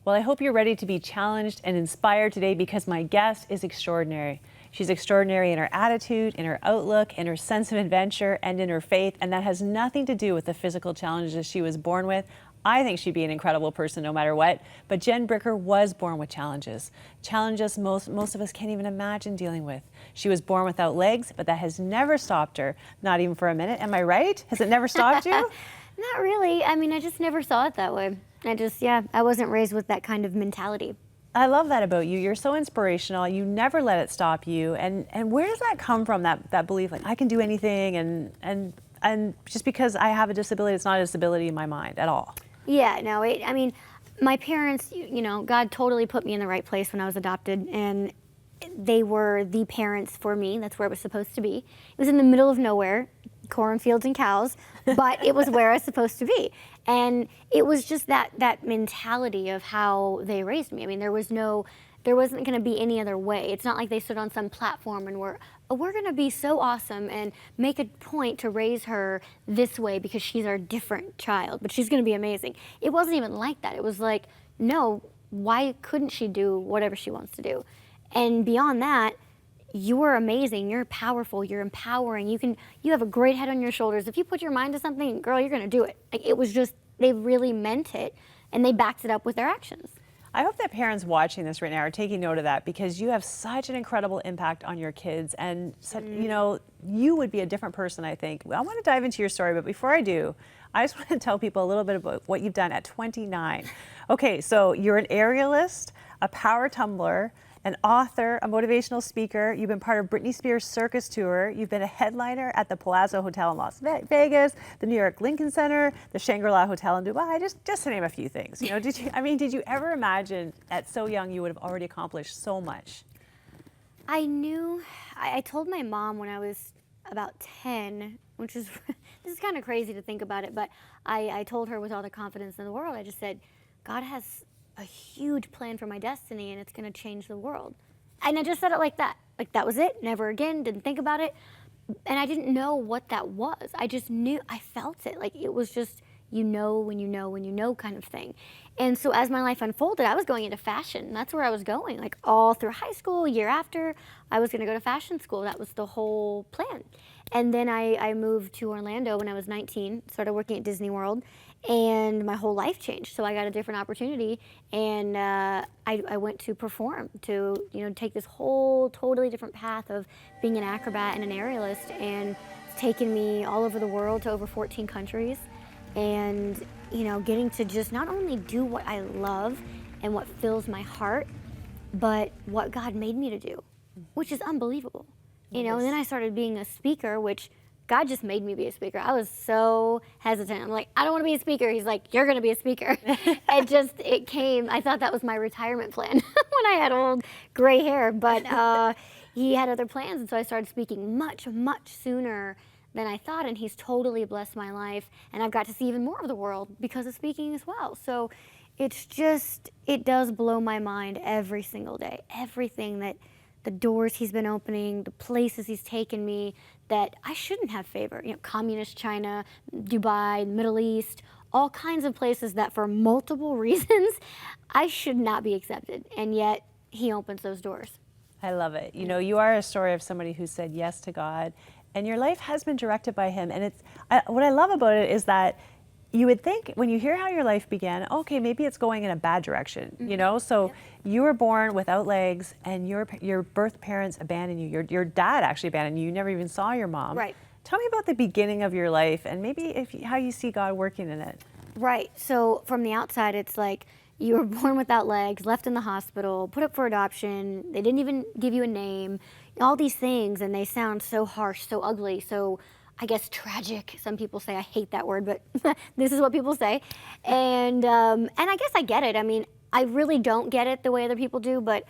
Well, I hope you're ready to be challenged and inspired today because my guest is extraordinary. She's extraordinary in her attitude, in her outlook, in her sense of adventure, and in her faith, and that has nothing to do with the physical challenges she was born with. I think she'd be an incredible person no matter what, but Jen Bicker was born with challenges. Challenges most of us can't even imagine dealing with. She was born without legs, but that has never stopped her, not even for a minute. Am I right? Has it never stopped you? Not really. I mean, I just never saw it that way. I wasn't raised with that kind of mentality. I love that about you. You're so inspirational. You never let it stop you. And where does that come from, that belief, like I can do anything, and just because I have a disability, it's not a disability in my mind at all? Yeah, no, I mean, my parents, you know, God totally put me in the right place when I was adopted, and they were the parents for me. That's where it was supposed to be. It was in the middle of nowhere, cornfields and cows, but it was where I was supposed to be. And it was just that mentality of how they raised me. I mean, there wasn't going to be any other way. It's not like they stood on some platform and we're going to be so awesome and make a point to raise her this way because she's our different child, but she's going to be amazing. It wasn't even like that. It was like, no, why couldn't she do whatever she wants to do? And beyond that, you're amazing, you're powerful, you're empowering, you have a great head on your shoulders. If you put your mind to something, girl, you're gonna do it. Like, it was just, they really meant it, and they backed it up with their actions. I hope that parents watching this right now are taking note of that, because you have such an incredible impact on your kids, and you know, you would be a different person, I think. I want to dive into your story, but before I do, I just want to tell people a little bit about what you've done at 29. Okay, so you're an aerialist, a power tumbler, an author, a motivational speaker. You've been part of Britney Spears' circus tour. You've been a headliner at the Palazzo Hotel in Las Vegas, the New York Lincoln Center, the Shangri-La Hotel in Dubai, just to name a few things. You know, did you ever imagine at so young you would have already accomplished so much? I knew, I told my mom when I was about 10, which is, this is kind of crazy to think about it, but I told her with all the confidence in the world, I just said, God has a huge plan for my destiny, and it's going to change the world. And I just said it like that. Like, that was it. Never again. Didn't think about it. And I didn't know what that was. I just knew. I felt it. Like, it was just, you know when you know when you know kind of thing. And so as my life unfolded, I was going into fashion. That's where I was going. Like, all through high school, year after, I was going to go to fashion school. That was the whole plan. And then I moved to Orlando when I was 19, started working at Disney World, and my whole life changed. So I got a different opportunity, and I went to perform, to take this whole totally different path of being an acrobat and an aerialist, and it's taken me all over the world to over 14 countries, and getting to just not only do what I love and what fills my heart, but what God made me to do, which is unbelievable. And then I started being a speaker, which God just made me be a speaker. I was so hesitant. I'm like, I don't want to be a speaker. He's like, you're going to be a speaker. It came. I thought that was my retirement plan when I had old gray hair, but he had other plans. And so I started speaking much, much sooner than I thought. And he's totally blessed my life. And I've got to see even more of the world because of speaking as well. So it's just, it does blow my mind every single day. Everything that, the doors he's been opening, the places he's taken me that I shouldn't have favor. Communist China, Dubai, Middle East, all kinds of places that for multiple reasons I should not be accepted. And yet he opens those doors. I love it. You are a story of somebody who said yes to God, and your life has been directed by him. And what I love about it is that you would think, when you hear how your life began, okay, maybe it's going in a bad direction, So you were born without legs, and your birth parents abandoned you. Your dad actually abandoned you. You never even saw your mom. Right. Tell me about the beginning of your life, and maybe how you see God working in it. Right. So from the outside, it's like you were born without legs, left in the hospital, put up for adoption. They didn't even give you a name. All these things, and they sound so harsh, so ugly, so I guess tragic. Some people say, I hate that word, but this is what people say. And I guess I get it. I mean, I really don't get it the way other people do, but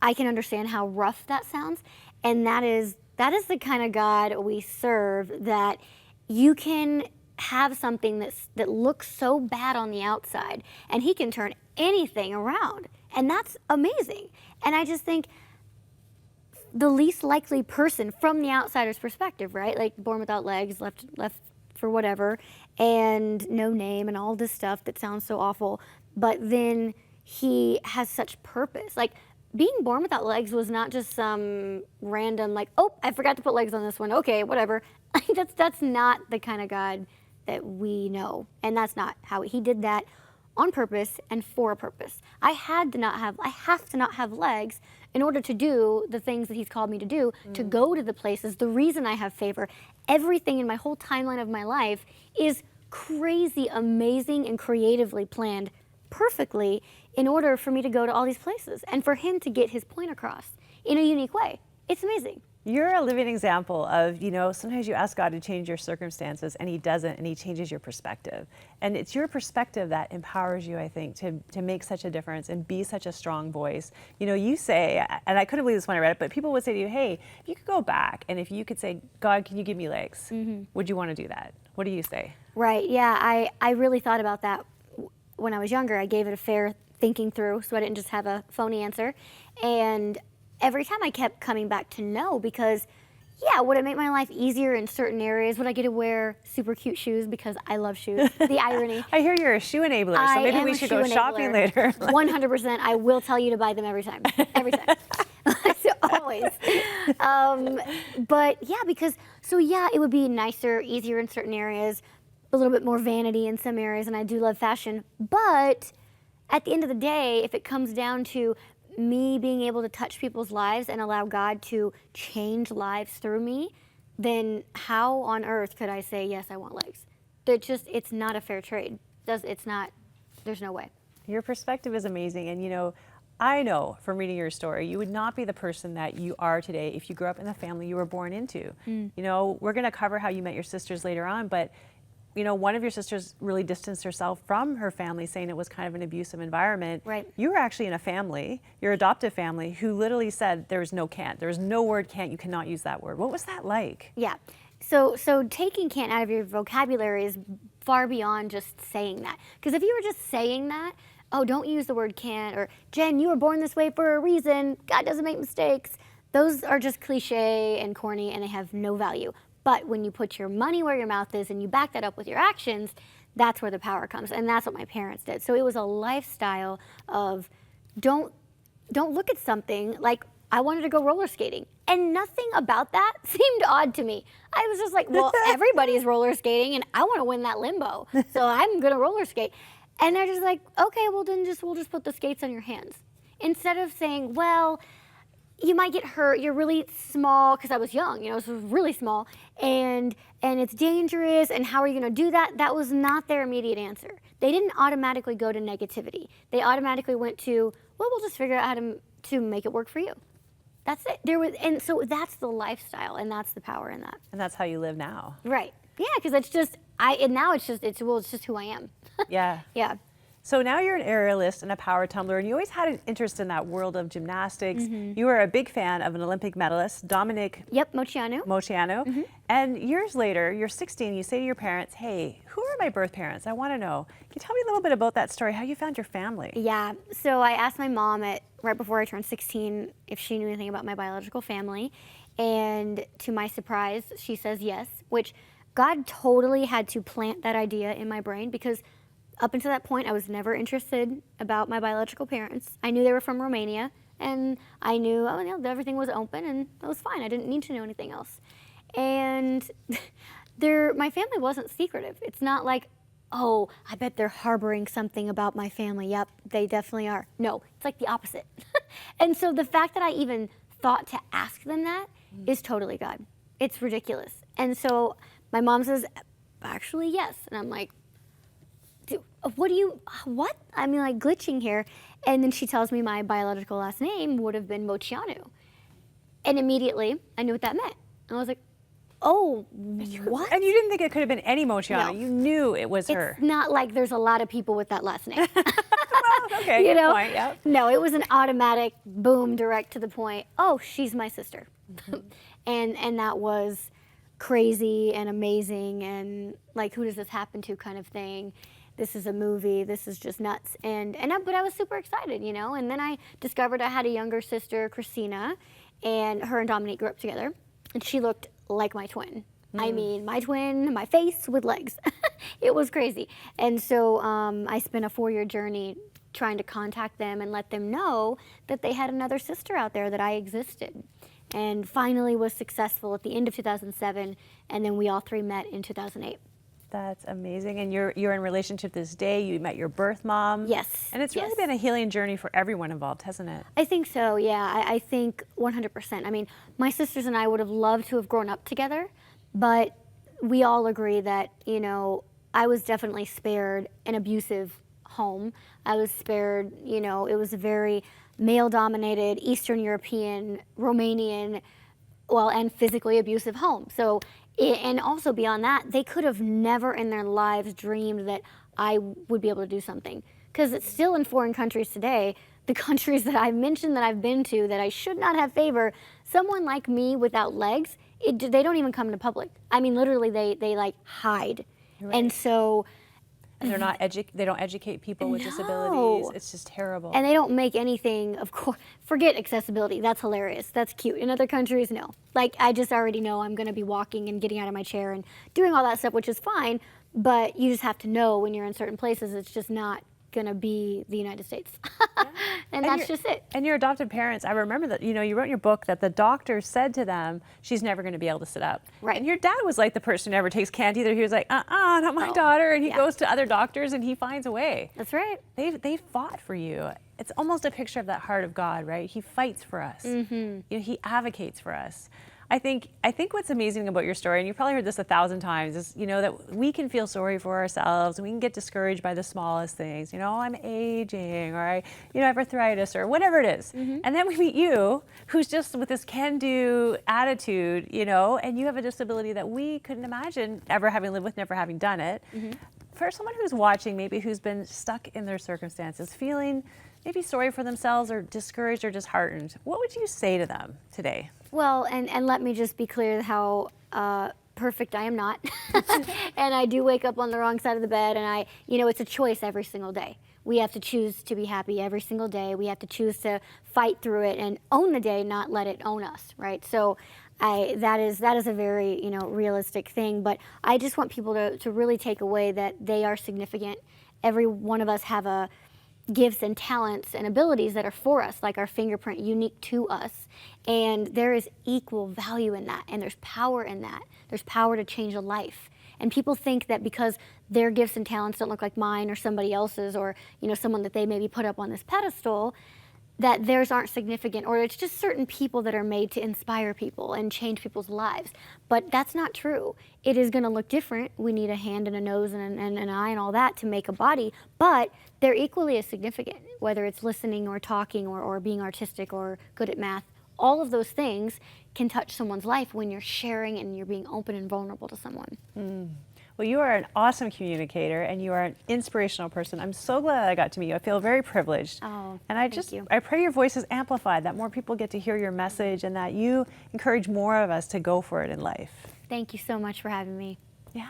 I can understand how rough that sounds. And that is the kind of God we serve, that you can have something that looks so bad on the outside, and he can turn anything around. And that's amazing. And I just think, the least likely person from the outsider's perspective, right? Like, born without legs, left for whatever, and no name and all this stuff that sounds so awful. But then he has such purpose. Like, being born without legs was not just some random, like, oh, I forgot to put legs on this one. Okay, whatever. That's not the kind of God that we know. And that's not how he did that on purpose and for a purpose. I have to not have legs in order to do the things that he's called me to do, to go to the places. The reason I have favor, everything in my whole timeline of my life is crazy, amazing, and creatively planned perfectly in order for me to go to all these places and for him to get his point across in a unique way. It's amazing. You're a living example of, sometimes you ask God to change your circumstances and he doesn't, and he changes your perspective. And it's your perspective that empowers you, I think, to make such a difference and be such a strong voice. You say, and I couldn't believe this when I read it, but people would say to you, hey, if you could go back and if you could say, God, can you give me legs? Would you want to do that? What do you say? Right, yeah, I really thought about that when I was younger. I gave it a fair thinking through, so I didn't just have a phony answer. And every time I kept coming back to no, because yeah, would it make my life easier in certain areas? Would I get to wear super cute shoes because I love shoes? The irony. I hear you're a shoe enabler, so maybe we should go shopping later. 100%. I will tell you to buy them every time. Every time. Always. But yeah, because, so yeah, it would be nicer, easier in certain areas, a little bit more vanity in some areas, and I do love fashion. But at the end of the day, if it comes down to me being able to touch people's lives and allow God to change lives through me, then how on earth could I say, yes, I want legs? It's not a fair trade. There's no way. Your perspective is amazing. And I know from reading your story, you would not be the person that you are today if you grew up in the family you were born into. We're going to cover how you met your sisters later on, but one of your sisters really distanced herself from her family, saying it was kind of an abusive environment. Right. You were actually in a family, your adoptive family, who literally said there was no can't. There was no word can't. You cannot use that word. What was that like? Yeah. So taking can't out of your vocabulary is far beyond just saying that. Because if you were just saying that, oh, don't use the word can't, or Jen, you were born this way for a reason. God doesn't make mistakes. Those are just cliche and corny, and they have no value. But when you put your money where your mouth is and you back that up with your actions, that's where the power comes. And that's what my parents did. So it was a lifestyle of don't look at something like I wanted to go roller skating. And nothing about that seemed odd to me. I was just like, well, everybody's roller skating and I want to win that limbo. So I'm going to roller skate. And they're just like, okay, well then we'll just put the skates on your hands. Instead of saying, well, you might get hurt, you're really small, because I was young, so it was really small, and it's dangerous, and how are you going to do that? That was not their immediate answer. They didn't automatically go to negativity. They automatically went to, well, we'll just figure out how to make it work for you. That's it. And so that's the lifestyle, and that's the power in that. And that's how you live now. Right. Yeah, because it's just, it's just who I am. Yeah. Yeah. So now you're an aerialist and a power tumbler, and you always had an interest in that world of gymnastics. You were a big fan of an Olympic medalist, Dominic Moceanu. And years later, you're 16, you say to your parents, hey, who are my birth parents? I want to know. Can you tell me a little bit about that story, how you found your family? Yeah, so I asked my mom right before I turned 16 if she knew anything about my biological family. And to my surprise, she says yes, which God totally had to plant that idea in my brain, because up until that point, I was never interested about my biological parents. I knew they were from Romania, and I knew that everything was open, and it was fine. I didn't need to know anything else. And my family wasn't secretive. It's not like, oh, I bet they're harboring something about my family. Yep, they definitely are. No, it's like the opposite. And so the fact that I even thought to ask them that is totally God. It's ridiculous. And so my mom says, actually, yes. And I'm like, what? I'm like glitching here. And then she tells me my biological last name would have been Moceanu. And immediately I knew what that meant. And I was like, oh, what? And you didn't think it could have been any Moceanu. No. You knew it was her. It's not like there's a lot of people with that last name. Well, okay, good point, yep. No, it was an automatic boom, direct to the point. Oh, she's my sister. And that was crazy and amazing and like, who does this happen to kind of thing. This is a movie, this is just nuts. But I was super excited, And then I discovered I had a younger sister, Christina, and her and Dominique grew up together. And she looked like my twin. I mean, my twin, my face with legs. It was crazy. And so I spent a 4-year journey trying to contact them and let them know that they had another sister out there, that I existed. And finally was successful at the end of 2007, and then we all three met in 2008. That's amazing. And you're in relationship this day. You met your birth mom. Yes. And it's really yes. been a healing journey for everyone involved, hasn't it? I think so, yeah. I think 100%. I mean, my sisters and I would have loved to have grown up together, but we all agree that, you know, I was definitely spared an abusive home. I was spared, you know, it was a very male-dominated, Eastern European, Romanian, well, and physically abusive home. So, and also beyond that, they could have never in their lives dreamed that I would be able to do something. Because it's still in foreign countries today, the countries that I've mentioned that I've been to that I should not have favor, someone like me without legs, they don't even come to public. I mean, literally, they like hide. Right. And so, and they don't educate people with No. disabilities. It's just terrible. and they don't make anything, of course, forget accessibility, that's hilarious, that's cute. In other countries, no. Like, I just already know I'm gonna be walking and getting out of my chair and doing all that stuff, which is fine, but you just have to know when you're in certain places, it's just not gonna be the United States. And that's just it. And your adopted parents, I remember that, you know, you wrote in your book that the doctor said to them, she's never going to be able to sit up. Right. And your dad was like the person who never takes candy either. He was like, not my daughter. And he goes to other doctors and he finds a way. That's right. They fought for you. It's almost a picture of that heart of God, right? He fights for us. Mm-hmm. You know, he advocates for us. I think what's amazing about your story, and you've probably heard this 1,000 times, is, you know, that we can feel sorry for ourselves. We can get discouraged by the smallest things. You know, I'm aging, or I have arthritis, or whatever it is. Mm-hmm. And then we meet you, who's just with this can-do attitude, you know, and you have a disability that we couldn't imagine ever having lived with, never having done it. Mm-hmm. For someone who's watching, maybe who's been stuck in their circumstances, feeling maybe sorry for themselves or discouraged or disheartened, what would you say to them today? Well, and let me just be clear how perfect I am not. And I do wake up on the wrong side of the bed, and it's a choice every single day. We have to choose to be happy every single day. We have to choose to fight through it and own the day, not let it own us, right? So that is a very, realistic thing, but I just want people to really take away that they are significant. Every one of us have gifts and talents and abilities that are for us, like our fingerprint, unique to us. And there is equal value in that, and there's power in that. There's power to change a life. And people think that because their gifts and talents don't look like mine or somebody else's, or someone that they maybe put up on this pedestal, that theirs aren't significant, or it's just certain people that are made to inspire people and change people's lives. But that's not true. It is gonna look different. We need a hand and a nose and an eye and all that to make a body, but they're equally as significant, whether it's listening or talking or being artistic or good at math. All of those things can touch someone's life when you're sharing and you're being open and vulnerable to someone. Well, you are an awesome communicator, and you are an inspirational person. I'm so glad I got to meet you. I feel very privileged. Oh, and I thank you. I pray your voice is amplified, that more people get to hear your message, and that you encourage more of us to go for it in life. Thank you so much for having me. Yeah.